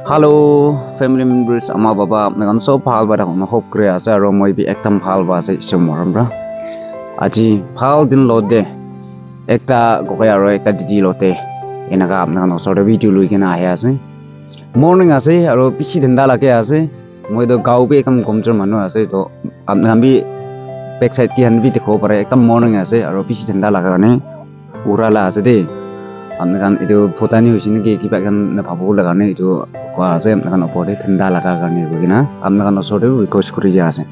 Hello, family members. Ama baba, nagan so phal ba na hope kriya sa ro moi bi ektam phal ba sa ismoram ra. Aji phal din lo de. Ekta ko kaya ro ekta didi lo te. Enaga nagan so video lui kena aya ase. Morning ase aro pichi denda la ke ase. Moi do gau be kam komjer manu ase to nagan bi backside ki han bi dekho pare ektam morning ase aro pichi denda la karane ura la ase de. Amne kan itu photani hoisine ki kiba kan na bhabu lagane itu kwa ase amne kan opore thanda laga karne bugina amne kan osore request kori ja ase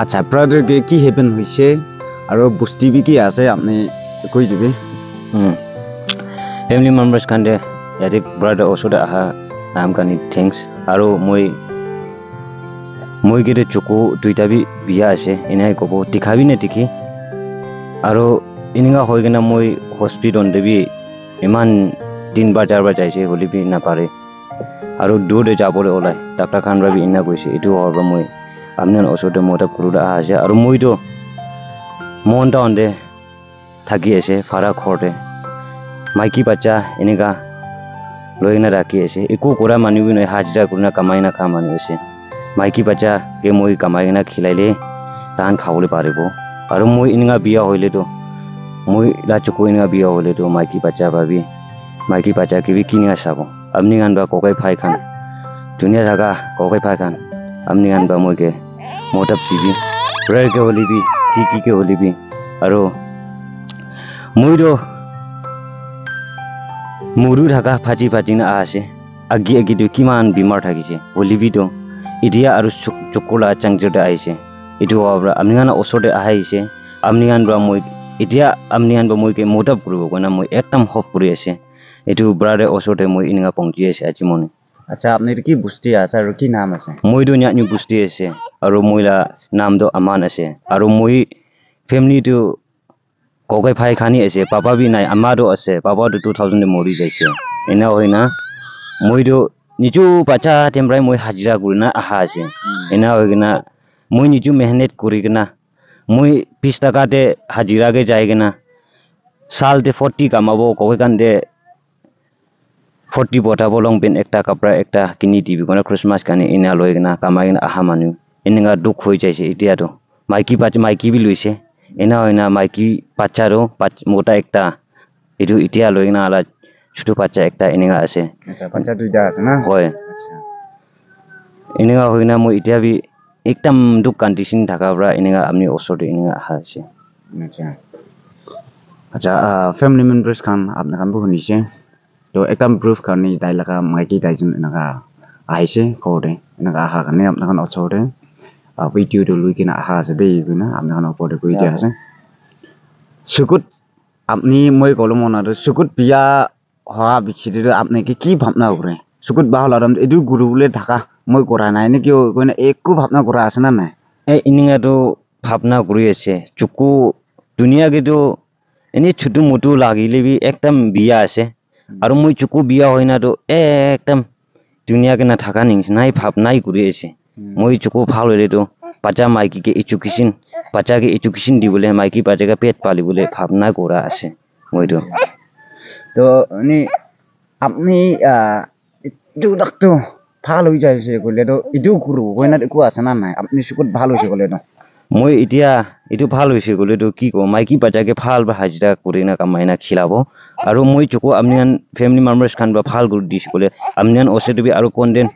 acha brother ke ki happen hoise aro busti bi ki ase amne koi dibe family members kande yati brother osore aha am kani thanks aro moi gede chuku duita bi biya ase inai kobo tikhabi ne tikhi aro ininga hoigena moi hospital debi iman 3 bar 4 bar jaise holi bi na pare aro dode jabole olai doctor khan rabi inna koise etu hoba moi amnan osode mota kuruda ase aro moi do monta onde thagi ase fara khorde maiki bacha eniga loina rakhi ase eku kora mani bi noi hajra kurna kamaina kha mani ase maiki bacha ke moi kamaina khilaile tan khawle parebo aro moi ininga biya hoile do moi la chukoi nga biya hole to maiki bacha ki bi kinya sabo amni gan ba kokai phai khan dunia jaga kokai phai khan amni gan ba moi ke motab tv prayer ke holi bi ki ke holi bi aro moi do muru dhaga phaji na ase agi do kiman bimar thagise holi bi do idia aro chokola changjoda aise itu abra amni gan osode ahaise amni gan ba moi itia amni han ba moi ke motab krubo kona moi ekdam hof kuri ase etu brother osote moi ininga pongji ase ajimone acha apne ki busti ase aro ki naam ase moi do nya nyu busti ase aro moi la naam do aman ase aro moi family to kogai phai khani ase papa bi nai ama do ase papa do 2000 de mori jaise ena hoina moi do niju bacha tembrai moi hajira kurina aha ase ena hoigena moi niju mehnat kurigena moi 20 taka te hajira ke jaigena साल दे 40 कमाबो कोई कंदे 40 बोटाबो long pen ekta kapra ekta kini tv kona christmas kani ina loigna kamaina aha manu ininga duk hoi jaise itia to maiki bi luise ena hoina maiki pacharo mota ekta idu itia loigna ala chutu pacha ekta ininga ase pacha duida ase na hoy ininga hoina mo itia bi ekdam duk condition thaka bra ininga amni osode ininga aha ase acha family members kan apne kan bu hunise to ekam proof karni dai laga maiki dai jun naga aise khode naga ha kan apne kan ochode video do lui kina ha se dei bina apne kan opode koi dia ase sukut apni moi kolomona do sukut biya ha bichide do apne ki bhabna ure sukut baholam edu guru bule dhaka moi kora nai ne kyo koina ekku bhabna kora ase na nai e ininga do bhabna kuri ase chuku dunia ke do ini chutu mutu lagile bi ekdam biya ase aro moi chuku biya hoina do ekdam dunia ke na thaka nings nai bhab nai kuri ase moi chuku phal hole do bacha maiki ke education di bole maiki bacha ka pet pali bole bhab na kora ase moi do to ni apni du dakto phal hoi jaise kole do idu guru koina ku ase na nai apni sukut bhal hoise kole do moi itia itu phal hoise gole to ki ko maiki bacha ke phal ba hajira kurina kamaina khilabo aro moi chuko amnian family members kan ba phal gur dis gole amnian osede bi aro content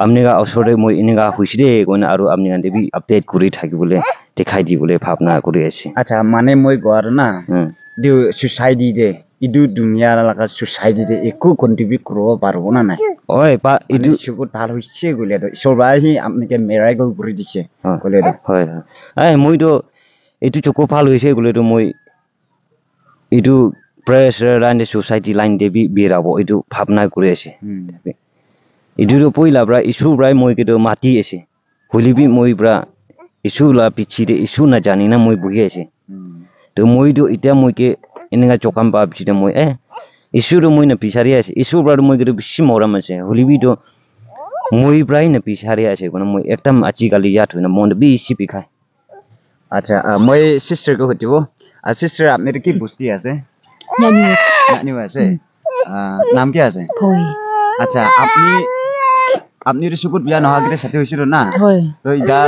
amniga osode moi iniga huiside gona aro amnian debi update kuri thaki bole dekhai di bole bhabna kuri ase acha mane moi gor na du society de idu dunia laga society de ekku contribute kro parbo na nai oi pa idu sukut bhal hoise gole do sobai hi apni ke miracle kuri dise gole do hoy ai moi do itu chuko phal hoise gole do moi itu pressure and society line debi birabo itu bhabna kuri ase itu do poila bra issue bra moi ke do mati ase holibi moi bra issue la pichi de issue na jani na moi buhi ase to moi do itia moi ke ininga chokam pa pichi de moi issue do moi na pisari ase issue bra moi ke do bishi moram ase holibi do moi bra na pisari ase kona moi ekdam achi kali ya thuna mon bi isi pikhai acha moi sister ko htibo sister apne ki busti ase Nani ase नाम क्या है Poi আচ্ছা আপনি এটা সুকুট বিয়া নহাগিরে সাথে হয়েছিল না হয় তো এটা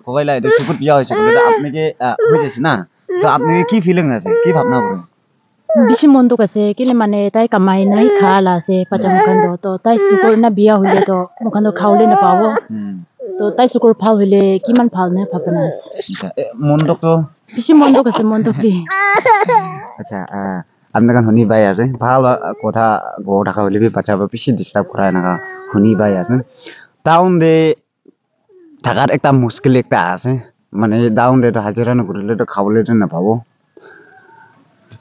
কবাইলা এটা সুকুট বিয়া হয়েছে বলে আপনি যে হয়েছে না তো আপনি কি ফিলিং আছে কি ভাবনা করেন বেশি মন্দক আছে কেলে মানে তাই কামাই নাই খালা আছে পাচা মুখান তো তাই সুকুর না বিয়া হইলে তো মুখান খাওলে না পাবো তো তাই সুকুর ভাল হইলে কিমান ভাল নে ভাবনা আছে মন্দক তো বেশি মন্দক আছে মন্দক দি আচ্ছা আপনার গান শুনি বাই আছে ভাল কথা গো থাকা হলে বাচ্চা বেশি ডিস্টার্ব করা না শুনি বাই আছে টাউন দে থাকার একটা মুশকিল একটা আছে মানে টাউন দে তো হাজিরা নকরিলে তো খাবলে তো নাপাবো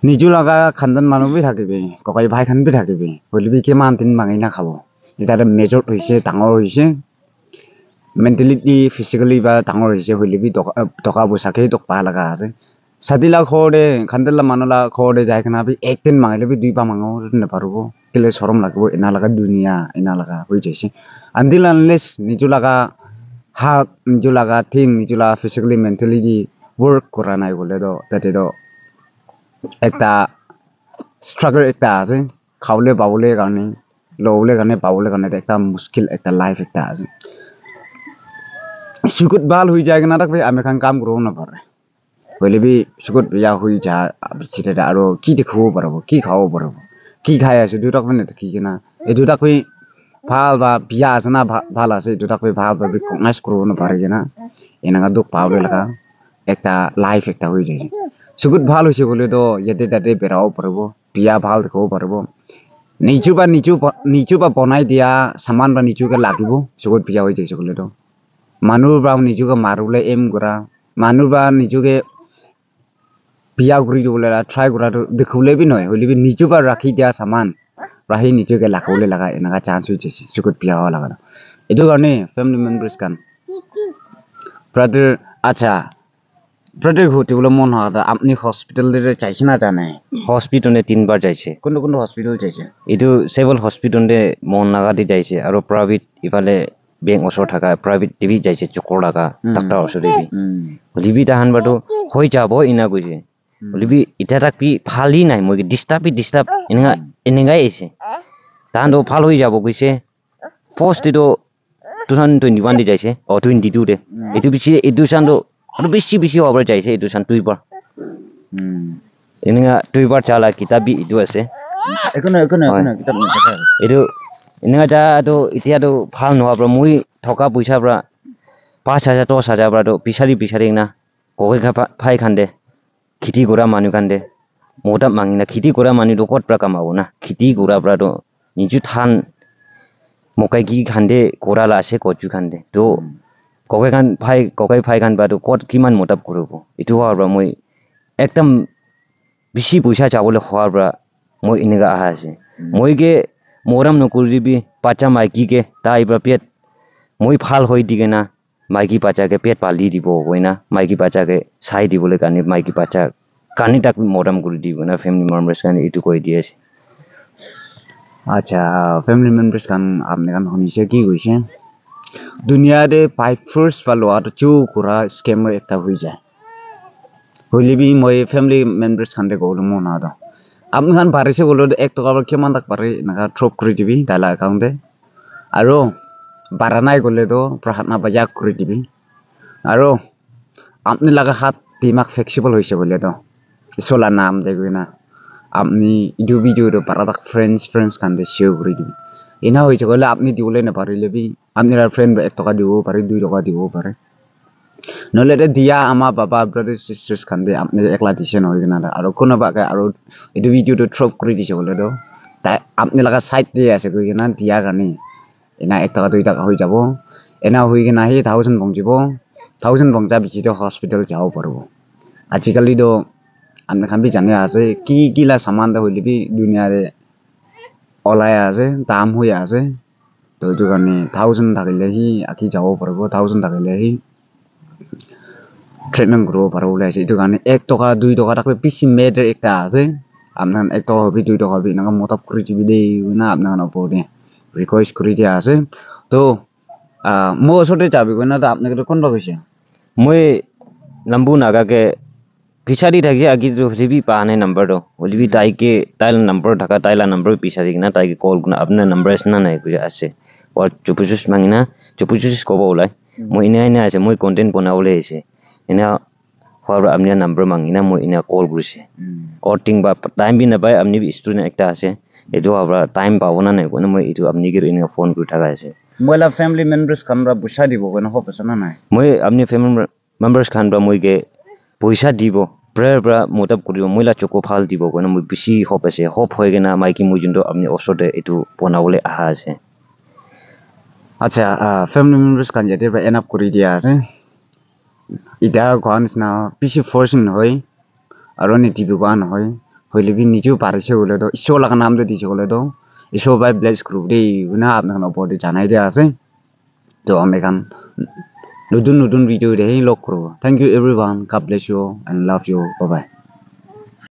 নিজু লাগা খানদান মানুহ বি থাকিবি ককাই ভাই খান বি থাকিবি হলিবি কিমান দিন মাঙি না খাব এটা মেজৰ হৈছে ডাঙৰ হৈছে মেণ্টেলিটি ফিজিকেলি বা ডাঙৰ হৈছে হলিবি টকা পইচাকে টকা লগা আছে সাদিলা খৰে খানদালা মানুহলা খৰে যাই কিনা বি একদিন মাঙিলে বি দুই পা মাঙো নাপাৰব কেলে শৰম লাগিব এনা লগা দুনিয়া এনা লগা হৈ যাইছে আনদিল আনলেছ নিজু লগা হাক নিজু লগা থিং নিজু লগা ফিজিকেলি মেণ্টেলিটি ৱৰ্ক কৰা নাই বলে তো তাতে তো একটা স্ট্রাগল একটা আছে খাওলে পাবলে কারণে লবলে কারণে পাবলে কারণে একটা মুশকিল একটা লাইফ একটা আছে সুকুত ভাল হয়ে যায় না তাক আমি খান কাম করবো না পারে বলে বি সুকুত বিয়া হয়ে যা সেটা আরো কি দেখবো পারবো কি খাওয়াবো পারবো কি খাই আছে দুটাক মানে কি কিনা এই দুটাক ভাল বা বিয়া আছে না ভাল আছে দুটাক ভাল বা রিকগনাইজ করবো না পারে কিনা এনাকা দুঃখ পাবলে লাগা একটা লাইফ একটা হয়ে যায় সুকুত ভাল হয়েছে বলে তো ইয়াতে তাতে বেড়াও পারবো বিয়া ভাল দেখাবো পারবো নিচু বা বনাই দিয়া সামান বা নিচুকে লাগিব সুকুত বিয়া হয়ে যাইছে বলে তো মানুহ বা নিজকে মারুলে এম করা মানুহ বা নিজকে বিয়া কৰি দিবলৈ ট্ৰাই কৰাটো দেখুলে বি নয় হলে বি নিচু বা রাখি দিয়া সামান রাখি নিজকে লাগাবলে লাগা এনেকা চান্স হয়ে যাইছে সুকুত বিয়া হওয়া লাগা এইটো কারণে ফ্যামিলি মেম্বার্স কান ব্রাদার আচ্ছা ব্রাদার ঘুরতে বলে মন হয় আপনি হসপিটালে চাইছে না জানে হসপিটালে 3 বার যাইছে কোন হসপিটাল চাইছে এইটো সেভেল হসপিটালে মন নাগাদি যাইছে আৰু প্ৰাইভেট ইফালে বেংক ওচৰ থাকা প্ৰাইভেট টিভি যাইছে চকৰ লাগা ডাক্তৰ ওচৰ দেবি লিবি তাহান বাটো হৈ যাব ইনা কৈছে লিবি ইটা তাক পি ফালি নাই মই ডিস্টার্ব এনেগাই আছে তাহান তো ভাল হৈ যাব কৈছে ফার্স্ট এটো 2021 দি যাইছে 22 দে এটো বেছি এটো সান আৰু বেছি হ'ব যাইছে এটো সান 2 বার এনেগা 2 বার চালা কিতাপ বি ইটো আছে একো কিতাপ এইটো এনেগা যাটো এতিয়াতো ভাল নোহোৱাৰ পৰা মই থকা পইচাৰ পৰা 5,000 10,000 পৰা তো পিছাৰি না ককে ফাই খান্দে খেতি কৰা মানুহ খান্দে মোটা মাঙিনা খেতি কৰা মানুহটো ক'ত পৰা কামাব না খেতি কৰা পৰা তো নিজু থান মকাই কি খান্দে কৰালা আছে কচু খান্দে তো ককাই ফাই খান বাটো ক'ত কিমান মোটাপ কৰিব এইটো হোৱাৰ পৰা মই একদম বেছি পইচা যাবলৈ হোৱাৰ পৰা মই এনেগা আহা আছে মইকে মৰম নকৰিবি বাচ্চা মাইকীকে তাই পৰা পেট মই ভাল হৈ দিকে না মাইকী বাচ্চাকে পেট পালি দিব হয় না মাইকী বাচ্চাকে চাই দিবলৈ কাৰণে মাইকী বাচ্চা কাৰণে তাক মৰম কৰি দিব না ফেমিলি মেম্বাৰ্স কাৰণে এইটো কৈ দি আছে আচ্ছা ফেমিলি মেম্বার্স কান আপনি কান শুনিছে কি কৈছে দুনিয়াতে পাই ফার্স্ট বা লোৱাটো চু কৰা স্কেমাৰ একটা হৈ যায় হইলে বি মই ফেমিলি মেম্বাৰ্স খানতে গ'লো মন আদা আপনি খান পাৰিছে বলো 1 টকা কিমান তাক পাৰি এনেকা থ্ৰপ কৰি দিবি তাইলা একাউণ্টে আৰু বাৰা নাই গ'লে তো প্ৰাৰ্থনা বাজাক কৰি দিবি আৰু আপনি লাগা হাত দিমাগ ফ্লেক্সিবল হৈছে বলে তো চলা নাম দেখবি না আপনি ইটো ভিডিওটো পারা তাক ফ্রেন্ডস খানতে শেয়ার করে দিবি এনা হয়েছে গেলে আপনি দিবলে না পারিলে বি আপনার ফ্রেন্ড 1 টাকা দিব পারে 2 টাকা দিব পারে নহলে দিয়া আমার বাবা ব্রাদার সিস্টার্স খানতে আপনি একলা দিছে নহয় না আর কোনো বাকে আর ইটো ভিডিওটো থ্রপ করে দিছে বলে তো তাই আপনি লাগা সাইড দিয়ে আছে কই না দিয়া কারণে এনা 1 টাকা 2 টাকা হয়ে যাব এনা হই কিনা হে 1000 বংজিব 1000 বংজা বিচিতে হসপিটাল যাব পারবো আজিকালি তো আপনি খান বি জানে আছে কি কিলা সামান দা হইলে বি দুনিয়ারে অলাই আছে দাম হই আছে তো এইটো কারণে 1000 থাকিলে হি আকি যাব পারবো 1000 থাকিলে হি ট্রিটমেন্ট করব পারবো আছে এইটো কারণে 1 টাকা 2 টাকা থাকলে বেশি মেটার একটা আছে আপনার 1 টাকা হবে 2 টাকা হবে না মতাব করে দিবি দেই না আপনার উপরে রিকোয়েস্ট করে দিয়া আছে তো মো ওসতে যাবি কই না তো আপনাকে কোন বা কইছে মই লম্বু নাগাকে পিছাৰি থাকি আগি হলিবি পা নাই নাম্বাৰ তো হলিবি তাইকে তাইল নাম্বাৰ থাকা তাইলা নাম্বাৰ পিছাৰি কিনা তাইকে কল কুনা আপোনাৰ নাম্বাৰ আছে না নাই কৰি আছে और चुपुचुस मांगिना चुपुचुस को बोला मैं इन्हें ऐसे मैं कंटेंट बनावले ऐसे इन्हें और अपने नंबर मांगिना मैं इन्हें कॉल करूँसे और टिंग बा टाइम भी ना पाए अपनी भी स्टूडेंट एक तासे ये जो अब टाइम पावना नहीं कोने मैं इधर अपनी के इन्हें फोन कर उठा गए मोला फैमिली मेंबर्स खानरा बुशा दिबो कोने हो पसना ना मैं अपने फैमिली मेंबर्स खानरा मैं के पैसा दिबो प्रेयर प्रा मोटब करियो मोला चोको फाल दिबो कोने मैं बिसी हो पसे होप होएगे ना माइकी मुजुंदो अपने ओसोटे इतु बनावले आहा से अच्छा फैमिली मेंबर्स खान जाते बा एनअप करि दिया আছে इदा गन्स ना पिसी फोर्सिन होय आरो नि टिभि गान होय होइले बि निजो पारसे होले तो इसो लागा नाम दे दिसे होले तो इसो बाय ब्लेस ग्रुप दे गुना आपना न बॉडी जानाय दे আছে तो আমি কান নুতুন নুতুন ভিডিও দে লক করব thank you everyone God bless you and love you bye bye